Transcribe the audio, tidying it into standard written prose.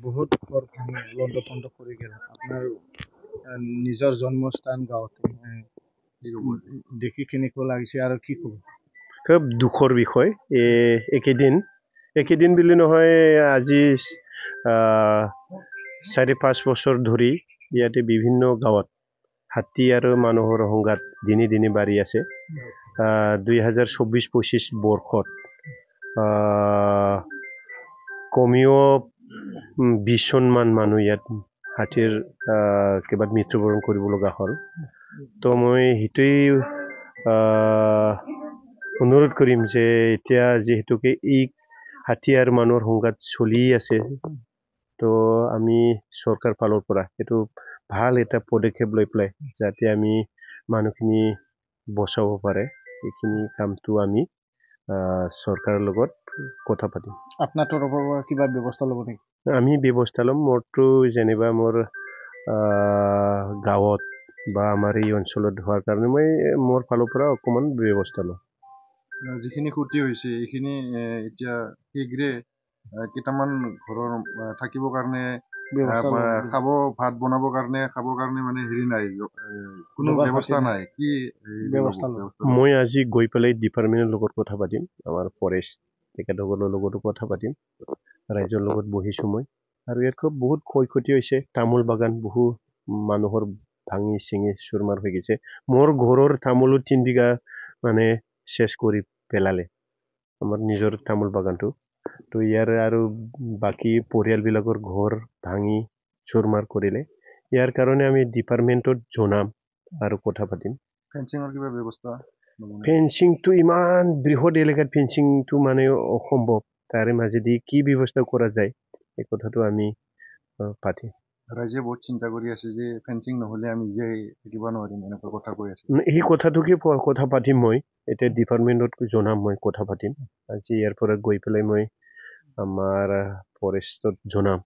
বহুত ঘৰ ভাঙি লণ্ডভণ্ড কৰি গেল আপনাৰ নিজেৰ জন্মস্থান গাঁৱতে দেখি কেনেকুৱা লাগিছে আৰু কি ক'ব? খুব দুখৰ বিষয় একেদিন বুলি নহয় আজি 4-5 বছৰ ধৰি ইয়াতে বিভিন্ন গাঁৱত হাতী আৰু মানুহৰ সংঘাত দিনে দিনে বাঢ়ি আছে 2024-25 বৰ্ষত কমেও 20 মান মানুহ ইয়াত হাতীৰ কিবা মৃত্যুবৰণ কৰিব লগা হ'ল তো মই হিতেই অনুৰোধ কৰিম যে এতিয়া যেহেতুকে এই হাতী আৰু মানুহৰ সংঘাত চলি আছে তো আমি সৰকাৰ ফালৰ পৰা এটো ভাল এটা পদক্ষেপ লৈ পেলাই যাতে আমি মানুহখিনি বচাব পাৰে এইখিনি কামটো আমি সৰকাৰেৰ লগত কথা পাতিম। আপনাৰ তৰফৰ পৰা কিবা ব্যৱস্থা ল'ব নেকি? আমি ব্যৱস্থা ল'ম মোৰটো যেনিবা মোৰ গাঁৱত বা আমাৰ এই অঞ্চলত হোৱাৰ কাৰণে মই মোৰ ফালৰ পৰা অকমান ব্যৱস্থা ল'ম। যিখিনি ক্ষতি হৈছে এইখিনি এতিয়া শীঘ্ৰে কেইটামান ঘৰৰ থাকিবৰ কাৰণে খাব ভাত বনাবৰ কাৰণে খাবৰ কাৰণে মানে হেৰি নাই কোনো ব্যৱস্থা নাই কি ব্যৱস্থা মই আজি গৈ পেলাই ডিপাৰ্টমেন্টৰ লগত কথা পাতিম আমাৰ ফৰেষ্ট তেখেতসকলৰ লগতো কথা পাতিম ৰাইজৰ লগত বহিছো মই আৰু ইয়াত খুব বহুত ক্ষয়ক্ষতি হৈছে তামোল বাগান বহু মানুহৰ ভাঙি চিঙি চুৰমাৰ হৈ গৈছে মোৰ ঘৰৰ তামোলো 3 বিঘা মানে শেষ কৰি পেলালে আমাৰ নিজৰ তামোল বাগানটো তো ইয়াৰ আৰু বাকি পৰিয়ালবিলাকৰ ঘৰ ভাঙি চুৰমাৰ কৰিলে ইয়াৰ কাৰণে আমি ডিপাৰ্টমেন্টত জনাম আৰু কথা পাতিম। ফেন্সিংৰ কিবা ব্যৱস্থা ফেন্সিংটো ইমান বৃহৎ এলেকাত ফেন্সিংটো মানে অসম্ভৱ তাৰে মাজেদি কি ব্যৱস্থা কৰা যায় এই কথাটো আমি পাতিম। ৰাইজে বহুত চিন্তা কৰি আছে যে ফেন্সিং নহলে আমি যে থাকিব নোৱাৰিম এনেকুৱা কথা কৈ আছে এই কথাটোকে কথা পাতিম মই এতিয়া ডিপাৰ্টমেন্টত জনাম মই কথা পাতিম আজি ইয়াৰ পৰা গৈ পেলাই মই আমাৰ ফৰেষ্টত জনাম